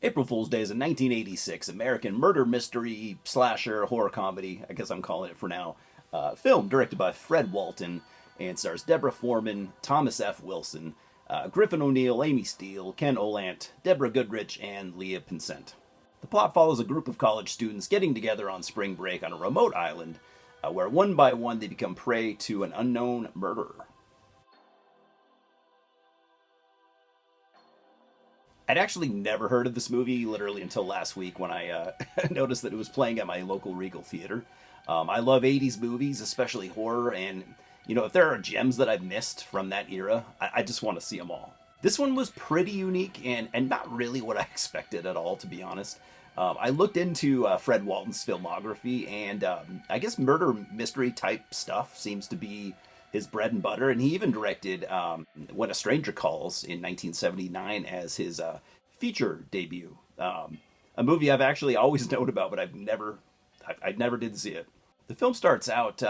April Fool's Day is a 1986 American murder mystery slasher horror comedy, I guess I'm calling it for now, film directed by Fred Walton and stars Deborah Foreman, Thomas F. Wilson, Griffin O'Neill, Amy Steele, Ken Olandt, Deborah Goodrich, and Leah Pinsent. The plot follows a group of college students getting together on spring break on a remote island where one by one they become prey to an unknown murderer. I'd actually never heard of this movie literally until last week when I noticed that it was playing at my local Regal theater. I love 80s movies, especially horror, and if there are gems that I've missed from that era, I just want to see them all. This one was pretty unique and not really what I expected at all, to be honest. I looked into Fred Walton's filmography, and I guess murder mystery type stuff seems to be his bread and butter, and he even directed When a Stranger Calls in 1979 as his feature debut. A movie I've actually always known about, but I never did see it. The film starts out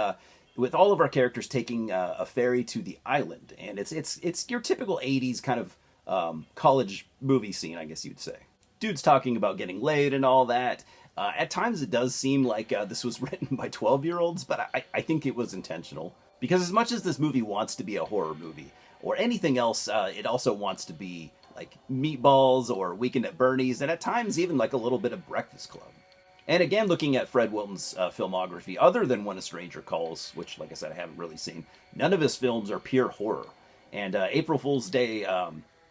with all of our characters taking a ferry to the island, and it's your typical 80s kind of college movie scene, I guess you'd say. Dude's talking about getting laid and all that. At times it does seem like this was written by 12-year-olds, but I think it was intentional. Because as much as this movie wants to be a horror movie, or anything else, it also wants to be like Meatballs or Weekend at Bernie's, and at times even like a little bit of Breakfast Club. And again, looking at Fred Wilton's filmography, other than When a Stranger Calls, which, like I said, I haven't really seen, none of his films are pure horror. And April Fool's Day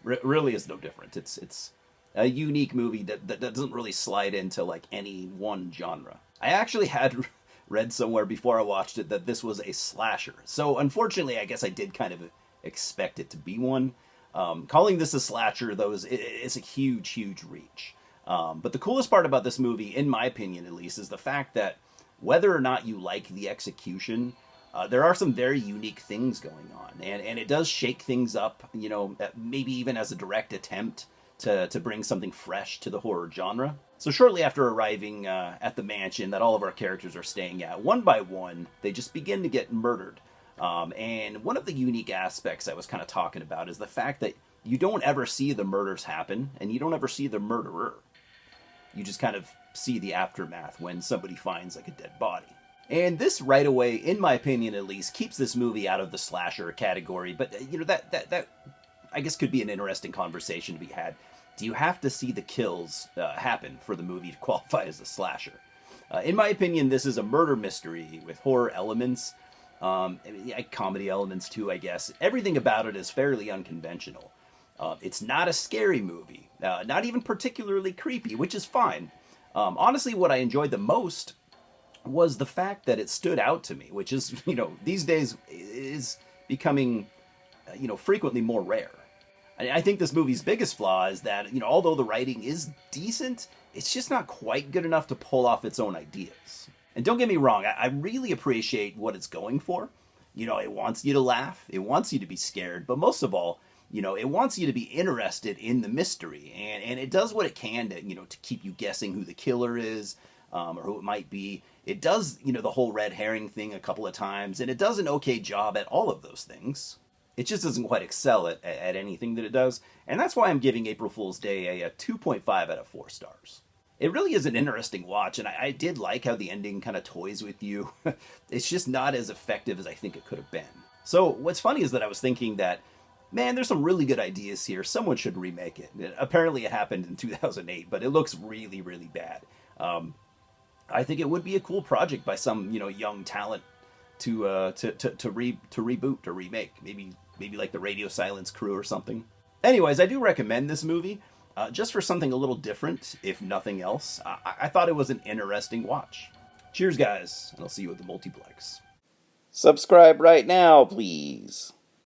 really is no different. It's a unique movie that doesn't really slide into like any one genre. I actually had read somewhere before I watched it that this was a slasher. So unfortunately, I guess I did kind of expect it to be one. Calling this a slasher, though, is a huge, huge reach. But the coolest part about this movie, in my opinion at least, is the fact that whether or not you like the execution, there are some very unique things going on. And it does shake things up, maybe even as a direct attempt to bring something fresh to the horror genre. So shortly after arriving at the mansion that all of our characters are staying at, one by one, they just begin to get murdered. And one of the unique aspects I was kind of talking about is the fact that you don't ever see the murders happen, and you don't ever see the murderer. You just kind of see the aftermath when somebody finds like a dead body. And this right away, in my opinion at least, keeps this movie out of the slasher category. But that I guess could be an interesting conversation to be had. Do you have to see the kills happen for the movie to qualify as a slasher? In my opinion, this is a murder mystery with horror elements, comedy elements too, I guess. Everything about it is fairly unconventional. It's not a scary movie, not even particularly creepy, which is fine. Honestly, what I enjoyed the most was the fact that it stood out to me, which is, these days is becoming, frequently more rare. I think this movie's biggest flaw is that, although the writing is decent, it's just not quite good enough to pull off its own ideas. And don't get me wrong, I really appreciate what it's going for. It wants you to laugh, it wants you to be scared, but most of all, it wants you to be interested in the mystery. And it does what it can to keep you guessing who the killer is, or who it might be. It does, the whole red herring thing a couple of times, and it does an okay job at all of those things. It just doesn't quite excel at anything that it does, and that's why I'm giving April Fool's Day a 2.5 out of 4 stars. It really is an interesting watch, and I did like how the ending kind of toys with you. It's just not as effective as I think it could have been. So what's funny is that I was thinking that, man, there's some really good ideas here. Someone should remake it. Apparently it happened in 2008, but it looks really, really bad. I think it would be a cool project by some, young talent to reboot or remake, maybe like the Radio Silence crew or something. Anyways, I do recommend this movie just for something a little different, if nothing else. I thought it was an interesting watch. Cheers, guys, and I'll see you at the multiplex. Subscribe right now, please.